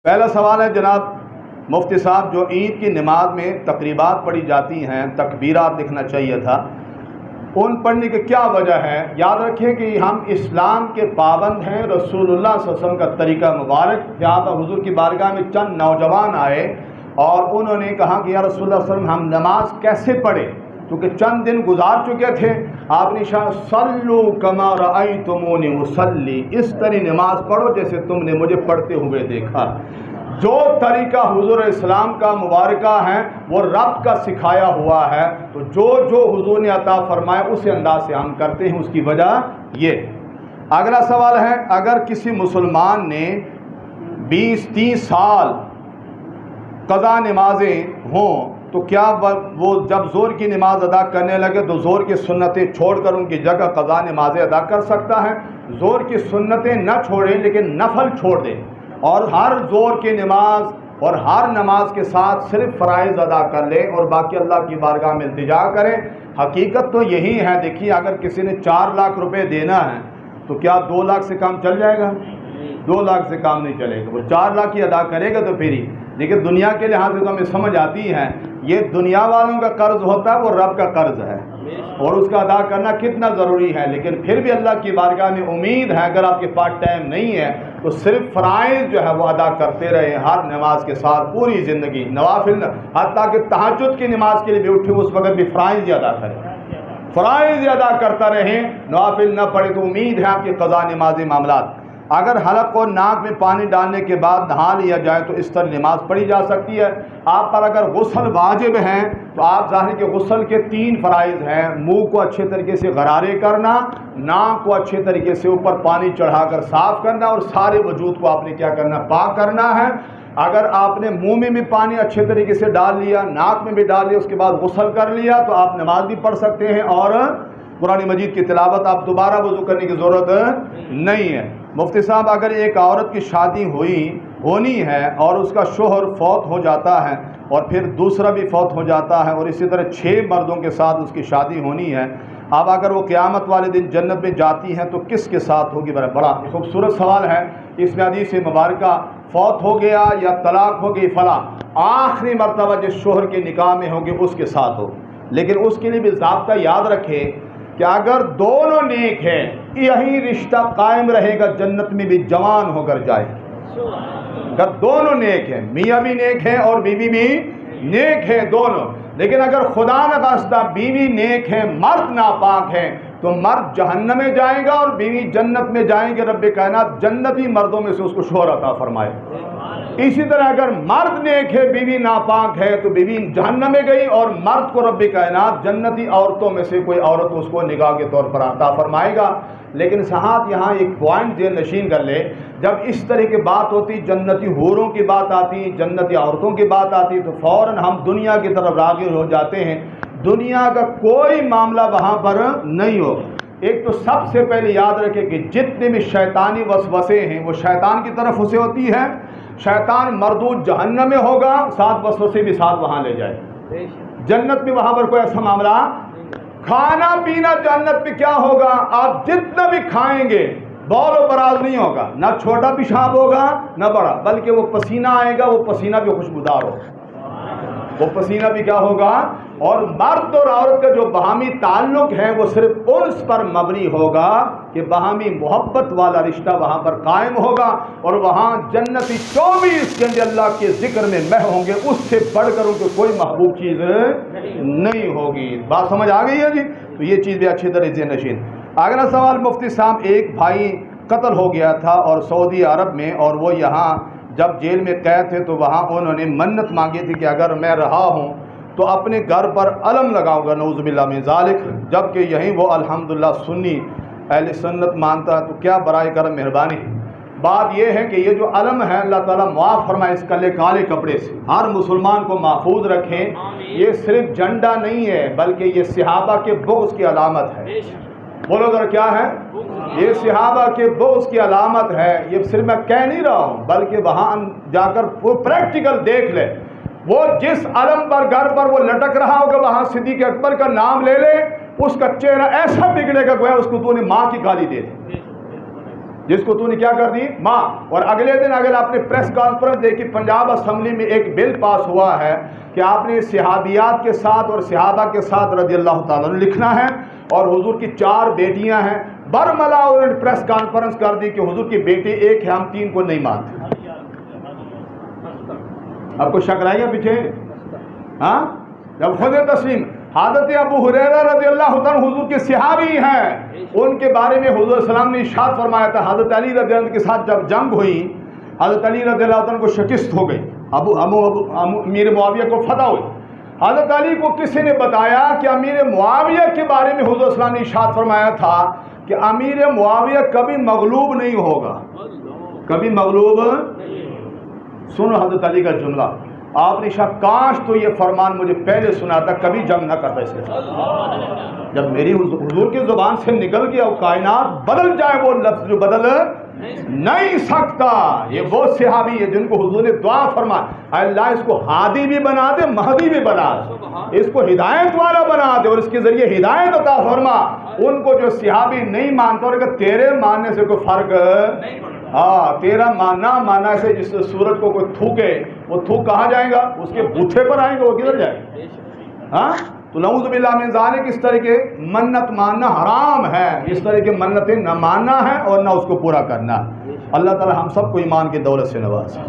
پہلا سوال ہے جناب مفتی صاحب، جو عید کی نماز میں تقریبات پڑھی جاتی ہیں، تکبیرات لکھنا چاہیے تھا، ان پڑھنے کی کیا وجہ ہے؟ یاد رکھیں کہ ہم اسلام کے پابند ہیں، رسول اللہ صلی اللہ علیہ وسلم کا طریقہ مبارک۔ یہاں پر حضور کی بارگاہ میں چند نوجوان آئے اور انہوں نے کہا کہ یا رسول اللہ صلی اللہ علیہ وسلم، ہم نماز کیسے پڑھیں؟ کیونکہ چند دن گزار چکے تھے، آپ نے صلو کما رأیتمونی اصلی، اس طرح نماز پڑھو جیسے تم نے مجھے پڑھتے ہوئے دیکھا۔ جو طریقہ حضور اسلام کا مبارکہ ہے وہ رب کا سکھایا ہوا ہے، تو جو حضور نے عطا فرمایا اسی انداز سے ہم کرتے ہیں، اس کی وجہ یہ۔ اگلا سوال ہے، اگر کسی مسلمان نے 20-30 سال قضا نمازیں ہوں تو کیا وہ جب ظہر کی نماز ادا کرنے لگے تو ظہر کی سنتیں چھوڑ کر ان کی جگہ قضا نمازیں ادا کر سکتا ہے؟ ظہر کی سنتیں نہ چھوڑیں لیکن نفل چھوڑ دیں، اور ہر ظہر کی نماز اور ہر نماز کے ساتھ صرف فرائض ادا کر لیں اور باقی اللہ کی بارگاہ میں التجا کریں۔ حقیقت تو یہی ہے۔ دیکھیے، اگر کسی نے 4 لاکھ روپے دینا ہے تو کیا 2 لاکھ سے کام چل جائے گا؟ 2 لاکھ سے کام نہیں چلے گا، وہ 4 لاکھ ہی ادا کرے گا تو پھر ہی۔ لیکن دنیا کے لحاظ سے تو ہمیں سمجھ آتی ہے، یہ دنیا والوں کا قرض ہوتا ہے، وہ رب کا قرض ہے اور اس کا ادا کرنا کتنا ضروری ہے۔ لیکن پھر بھی اللہ کی بارگاہ میں امید ہے، اگر آپ کے پاس ٹائم نہیں ہے تو صرف فرائض جو ہے وہ ادا کرتے رہیں ہر نماز کے ساتھ پوری زندگی، نوافل حتیٰ کہ تہجد کی نماز کے لیے بھی اٹھے اس وقت بھی فرائض ہی ادا کریں، فرائض ادا کرتا رہیں، نوافل نہ پڑھے، تو امید ہے آپ کی قضا نمازی معاملات۔ اگر حلق اور ناک میں پانی ڈالنے کے بعد نہا لیا جائے تو اس طرح نماز پڑھی جا سکتی ہے۔ آپ پر اگر غسل واجب ہیں تو آپ ظاہر کے غسل کے 3 فرائض ہیں: منہ کو اچھے طریقے سے غرارے کرنا، ناک کو اچھے طریقے سے اوپر پانی چڑھا کر صاف کرنا، اور سارے وجود کو آپ نے کیا کرنا؟ پاک کرنا ہے۔ اگر آپ نے منہ میں بھی پانی اچھے طریقے سے ڈال لیا، ناک میں بھی ڈال لیا، اس کے بعد غسل کر لیا، تو آپ نماز بھی پڑھ سکتے ہیں اور قرآن مجید کی تلاوت، آپ دوبارہ وضو کرنے کی ضرورت نہیں ہے۔ مفتی صاحب، اگر ایک عورت کی شادی ہونی ہے اور اس کا شوہر فوت ہو جاتا ہے اور پھر دوسرا بھی فوت ہو جاتا ہے اور اسی طرح 6 مردوں کے ساتھ اس کی شادی ہونی ہے، اب اگر وہ قیامت والے دن جنت میں جاتی ہیں تو کس کے ساتھ ہوگی؟ بڑا خوبصورت سوال ہے۔ اس میں حدیث مبارکہ فوت ہو گیا یا طلاق ہو گئی فلاں، آخری مرتبہ جس شوہر کے نکاح میں ہوگی اس کے ساتھ ہو۔ لیکن اس کے لیے بھی ضابطہ یاد رکھے کہ اگر دونوں نیک ہیں، یہی رشتہ قائم رہے گا، جنت میں بھی جوان ہو کر جائے۔ اگر دونوں نیک ہیں، میاں بھی نیک ہیں اور بیوی بھی نیک ہے دونوں، لیکن اگر خدا نخواستہ بیوی نیک ہے، مرد ناپاک ہے، تو مرد جہنم میں جائے گا اور بیوی جنت میں جائیں گے۔ رب کائنات جنتی مردوں میں سے اس کو شوہر عطا فرمائے۔ اسی طرح اگر مرد نیک ہے، بیوی ناپاک ہے، تو بیوی جہنم میں گئی اور مرد کو رب کائنات جنتی عورتوں میں سے کوئی عورت اس کو نگاہ کے طور پر عطا فرمائے گا۔ لیکن صاحب یہاں ایک پوائنٹ ذہن نشین کر لے، جب اس طرح کی بات ہوتی، جنتی حوروں کی بات آتی، جنتی عورتوں کی بات آتی، تو فوراً ہم دنیا کی طرف راغب ہو جاتے ہیں۔ دنیا کا کوئی معاملہ وہاں پر نہیں ہوگا۔ ایک تو سب سے پہلے یاد رکھے کہ جتنے بھی شیطانی وسوسے ہیں وہ شیطان کی طرف سے ہوتی ہے۔ شیطان مردود جہنم میں ہوگا، ساتھ وسوسے بھی ساتھ وہاں لے جائے۔ جنت میں وہاں پر کوئی ایسا معاملہ، کھانا پینا جنت میں کیا ہوگا؟ آپ جتنا بھی کھائیں گے بول و براز نہیں ہوگا، نہ چھوٹا پیشاب ہوگا نہ بڑا، بلکہ وہ پسینہ آئے گا، وہ پسینہ بھی خوشبودار ہوگا، وہ پسینہ بھی کیا ہوگا۔ اور مرد اور عورت کا جو باہمی تعلق ہے وہ صرف انس پر مبنی ہوگا کہ باہمی محبت والا رشتہ وہاں پر قائم ہوگا، اور وہاں جنتی 24 گھنٹے اللہ کے ذکر میں مہ ہوں گے، اس سے بڑھ کر ان کو کوئی محبوب چیز نہیں ہوگی۔ بات سمجھ آ گئی ہے جی؟ تو یہ چیز بھی اچھی طرح سے نشین۔ اگلا سوال مفتی صاحب، ایک بھائی قتل ہو گیا تھا اور سعودی عرب میں، اور وہ یہاں جب جیل میں قید تھے تو وہاں انہوں نے منت مانگی تھی کہ اگر میں رہا ہوں تو اپنے گھر پر علم لگاؤں گا، نعوذ باللہ من ذالک، جبکہ یہیں وہ الحمدللہ سنی اہل سنت مانتا ہے، تو کیا برائے کرم مہربانی؟ بات یہ ہے کہ یہ جو علم ہے اللہ تعالیٰ معاف فرمائے اس کالے کپڑے سے ہر مسلمان کو محفوظ رکھیں۔ یہ صرف جھنڈا نہیں ہے بلکہ یہ صحابہ کے بغض کی علامت ہے۔ بولو ذرا کیا ہے؟ یہ صحابہ کے بغض کی علامت ہے۔ یہ صرف میں کہہ نہیں رہا ہوں بلکہ وہاں جا کر وہ پریکٹیکل دیکھ لے۔ وہ جس علم پر گھر پر وہ لٹک رہا ہوگا وہاں صدیق اکبر کا نام لے لے، اس کا چہرہ ایسا بگڑے گا گویا اس کو تو نے ماں کی گالی دے دی۔ جس کو تو نے کیا کر دی ماں. اور اگلے دن اگر آپ نے پریس کانفرنس دیکھی پنجاب اسمبلی میں ایک بل پاس ہوا ہے کہ آپ نے صحابیات کے ساتھ اور صحابہ کے ساتھ رضی اللہ تعالیٰ نے لکھنا ہے. اور حضور کی 4 بیٹیاں ہیں. برملا انہوں نے پریس کانفرنس کر دی کہ حضور کی بیٹی ایک ہے, ہم 3 کو نہیں مانتے. آپ کو شک رہ گیا پیچھے؟ ہاں جب خود تسلیم حضرت ابو ہریرہ رضی اللہ تعالیٰ حضور کے صحابی ہیں, ان کے بارے میں حضور السلام نے ارشاد فرمایا تھا. حضرت علی رضی اللہ عنہ کے ساتھ جب جنگ ہوئی, حضرت علی رضی اللہ عنہ کو شکست ہو گئی, امیر معاویہ کو فتح ہوئی. حضرت علی کو کسی نے بتایا کہ امیر معاویہ کے بارے میں حضور السلام نے ارشاد فرمایا تھا کہ امیر معاویہ کبھی مغلوب نہیں ہوگا, کبھی مغلوب. سنو حضرت علی کا جملہ, آپ نے شاہ کاش تو یہ فرمان مجھے پہلے سنا تھا, کبھی جنگ نہ کرتا اس کے ساتھ. جب میری حضور کی زبان سے نکل گیا کائنات بدل جائے, وہ لفظ جو بدل نہیں سکتا. یہ وہ صحابی ہے جن کو حضور نے دعا فرمایا, اللہ اس کو ہادی بھی بنا دے, مہدی بھی بنا دے, اس کو ہدایت والا بنا دے, اور اس کے ذریعے ہدایت عطا فرما. ان کو جو صحابی نہیں مانتا, اور کہ تیرے ماننے سے کوئی فرق ہاں, تیرا ماننا سے جس سورج کو کوئی تھوکے, وہ تھوک کہاں جائے گا؟ اس کے بوتھے پر آئیں گے, وہ کدھر جائے گا؟ ہاں, تو نعوذ باللہ من ذالک, اس طرح کے منت ماننا حرام ہے, اس طرح کے منتیں نہ ماننا ہے اور نہ اس کو پورا کرنا. اللہ تعالی ہم سب کو ایمان کی دولت سے نوازے.